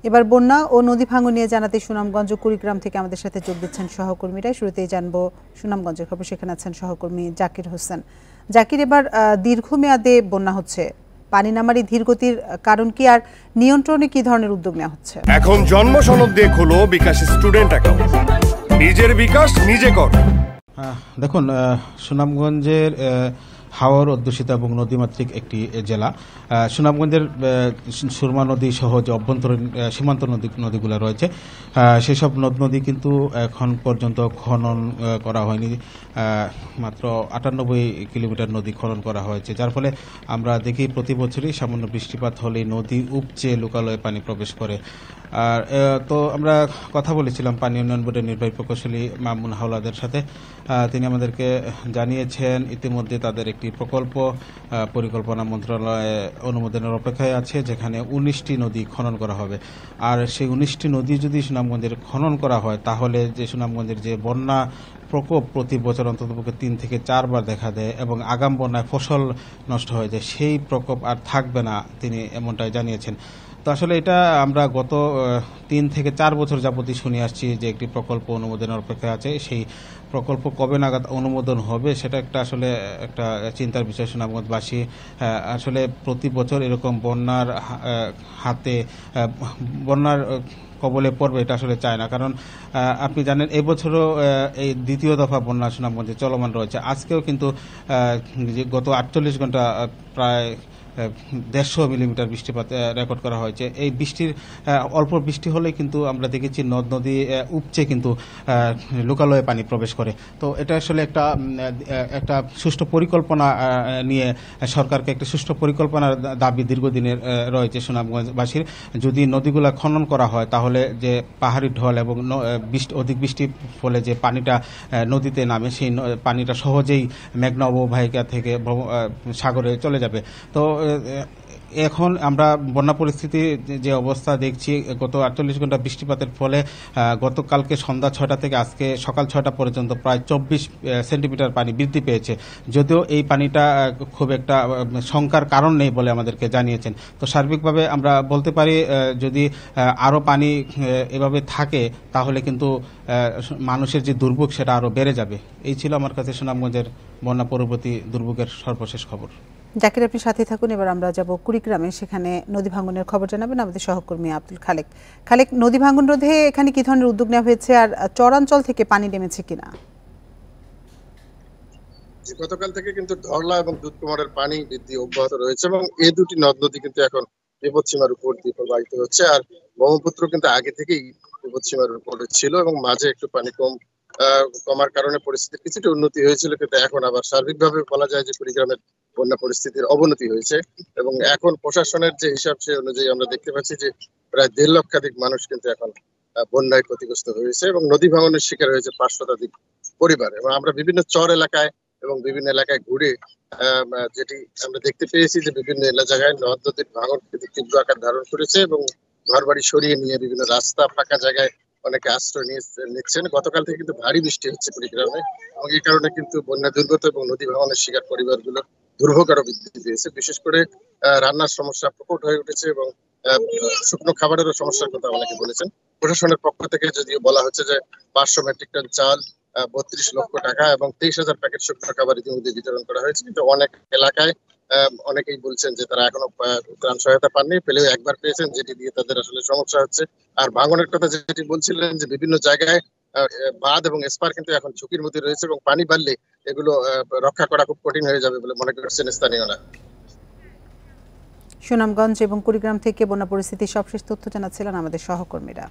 এবার বন্যা ও নদী ভাঙন নিয়ে জানাতে সুনামগঞ্জ ও কুড়িগ্রাম থেকে আমাদের সাথে যোগ দিচ্ছেন সহকর্মীরা। শুরুতেই জানবো সুনামগঞ্জের খবর, সেখানে আছেন সহকর্মী জাকির হোসেন। জাকির, এবার দীর্ঘমেয়াদে বন্যা হচ্ছে, পানি নামার এই ধীরগতির কারণ কি, আর নিয়ন্ত্রণে কি ধরনের উদ্যোগ নেওয়া হচ্ছে? এখন জন্ম সনদ দিয়ে খোলো বিকাশ স্টুডেন্ট অ্যাকাউন্ট, নিজের বিকাশ নিজে কর। দেখুন, সুনামগঞ্জের হাওর অধ্যুষিত এবং নদীমাতৃক একটি জেলা। সুনামগঞ্জের সুরমা নদী সহ যে অভ্যন্তরীণ সীমান্ত নদীগুলো রয়েছে, সেসব নদ নদী কিন্তু এখন পর্যন্ত খনন করা হয়নি। মাত্র 98 কিলোমিটার নদী খনন করা হয়েছে, যার ফলে আমরা দেখি প্রতি বছরই সামান্য বৃষ্টিপাত হলে নদী উপচে লোকালয়ে পানি প্রবেশ করে। আর তো আমরা কথা বলেছিলাম পানি উন্নয়ন বোর্ডের নির্বাহী প্রকৌশলী মামুন হাওলাদের সাথে। তিনি আমাদেরকে জানিয়েছেন ইতিমধ্যে তাদের একটি প্রকল্প পরিকল্পনা মন্ত্রণালয়ে অনুমোদনের অপেক্ষায় আছে, যেখানে 19টি নদী খনন করা হবে। আর সেই 19টি নদী যদি সুনামগঞ্জের খনন করা হয়, তাহলে যে সুনামগঞ্জের যে বন্যা প্রকোপ প্রতি বছর অন্ততপক্ষে 3 থেকে 4 বার দেখা দেয় এবং আগাম বন্যায় ফসল নষ্ট হয়ে যায়, সেই প্রকোপ আর থাকবে না, তিনি এমনটাই জানিয়েছেন। তো আসলে এটা আমরা গত 3 থেকে 4 বছর যাবতই শুনে আসছি যে একটি প্রকল্প অনুমোদনের অপেক্ষায় আছে। সেই প্রকল্প কবে নাগাদ অনুমোদন হবে সেটা আসলে একটা চিন্তার বিষয় সুনামগঞ্জবাসী। আসলে প্রতি বছর এরকম বন্যার কবলে পড়বে এটা আসলে চায় না, কারণ আপনি জানেন এবছরও এই দ্বিতীয় দফা বন্যা সুনামগঞ্জে চলমান রয়েছে। আজকেও কিন্তু গত 48 ঘন্টা প্রায় 150 মিলিমিটার বৃষ্টিপাত রেকর্ড করা হয়েছে। এই বৃষ্টির অল্প বৃষ্টি হলে কিন্তু আমরা দেখেছি নদ নদী উপচে কিন্তু লোকালয়ে পানি প্রবেশ করে। তো এটা আসলে একটা সুষ্ঠু পরিকল্পনা নিয়ে সরকারকে একটা সুষ্ঠু পরিকল্পনার দাবি দীর্ঘদিনের রয়েছে সুনামগঞ্জবাসীর। যদি নদীগুলো খনন করা হয়, তাহলে যে পাহাড়ি ঢল এবং অধিক বৃষ্টির ফলে যে পানিটা নদীতে নামে, সেই পানিটা সহজেই মেঘনা অববাহিকা থেকে সাগরে চলে যাবে। তো এখন আমরা বন্যা পরিস্থিতি যে অবস্থা দেখছি, গত 48 ঘন্টা বৃষ্টিপাতের ফলে গতকালকে সন্ধ্যা 6টা থেকে আজকে সকাল 6টা পর্যন্ত প্রায় 24 সেন্টিমিটার পানি বৃদ্ধি পেয়েছে। যদিও এই পানিটা খুব একটা শঙ্কার কারণ নেই বলে আমাদেরকে জানিয়েছেন। তো সার্বিকভাবে আমরা বলতে পারি, যদি আরও পানি এভাবে থাকে, তাহলে কিন্তু মানুষের যে দুর্ভোগ সেটা আরও বেড়ে যাবে। এই ছিল আমার কাছে সুনামগঞ্জের বন্যা পরবর্তী দুর্ভোগের সর্বশেষ খবর। জাকির, আপনি সাথে থাকুন। এবার আমরা যাব কুড়িগ্রামে, সেখানে নদী ভাঙনের খবর জানাবেন আমাদের সহকর্মী আব্দুল খালেক। খালেক, নদী ভাঙন রোধে এখানে কি ধরনের উদ্যোগ নেওয়া হয়েছে, আর চরাঞ্চল থেকে পানি নেমেছে কিনা? গতকাল থেকে কিন্তু ধরলা এবং দুধকুমারের পানি বৃদ্ধি অব্যাহত রয়েছে এবং এই দুটি নদ নদী কিন্তু এখন বিপদসীমার উপর দিয়ে প্রবাহিত হচ্ছে। আর ব্রহ্মপুত্র কিন্তু আগে থেকেই বিপদসীমার উপরে ছিল এবং মাঝে একটু পানি কমার কারণে পরিস্থিতির কিছুটা উন্নতি হয়েছিল, কিন্তু এখন আবার সার্বিকভাবে বলা যায় যে কুড়িগ্রামের বন্যা পরিস্থিতির অবনতি হয়েছে। এবং এখন প্রশাসনের যে হিসাব, সে অনুযায়ী আমরা দেখতে পাচ্ছি যে প্রায় 1.5 লক্ষাধিক মানুষ কিন্তু এখন বন্যায় ক্ষতিগ্রস্ত হয়েছে এবং নদী ভাঙনের শিকার হয়েছে 5 শতাধিক পরিবার। এবং আমরা বিভিন্ন চর এলাকায় এবং বিভিন্ন এলাকায় ঘুরে যেটি আমরা দেখতে পেয়েছি যে বিভিন্ন জায়গায় নদ নদীর ভাঙন কিন্তু তীব্র আকার ধারণ করেছে এবং ঘরবাড়ি সরিয়ে নিয়ে বিভিন্ন রাস্তা ফাঁকা জায়গায় অনেকে আশ্রয় নিচ্ছেন। গতকাল থেকে কিন্তু ভারী বৃষ্টি হচ্ছে কুড়িগ্রামে এবং এই কারণে কিন্তু বন্যা দুর্গত এবং নদী ভাঙনের শিকার পরিবারগুলো দুর্ভোগ আরো বৃদ্ধি পেয়েছে। বিশেষ করে রান্নার সমস্যা প্রকট হয়ে উঠেছে এবং শুকনো খাবারেরও সমস্যার কথা অনেকে বলেছেন। প্রশাসনের পক্ষ থেকে যদিও বলা হচ্ছে যে 500 মেট্রিক টন চাল, 32 লক্ষ টাকা এবং 23,000 প্যাকেট শুকনো খাবার ইতিমধ্যে বিতরণ করা হয়েছে, কিন্তু অনেক এলাকায় অনেকেই বলছেন যে তারা এখনো ত্রাণ সহায়তা পাননি, পেলেও একবার পেয়েছেন, যেটি দিয়ে তাদের আসলে সমস্যা হচ্ছে। আর ভাঙনের কথা যেটি বলছিলেন যে বিভিন্ন জায়গায় বাঁধ এবং এসপার কিন্তু এখন ঝুঁকির মধ্যে রয়েছে এবং পানি বাড়লে এগুলো রক্ষা করা খুব কঠিন হয়ে যাবে বলে মনে করছেন স্থানীয়রা। সুনামগঞ্জ এবং কুড়িগ্রাম থেকে বন্যা পরিস্থিতির সবশেষ তথ্য জানাচ্ছিলেন আমাদের সহকর্মীরা।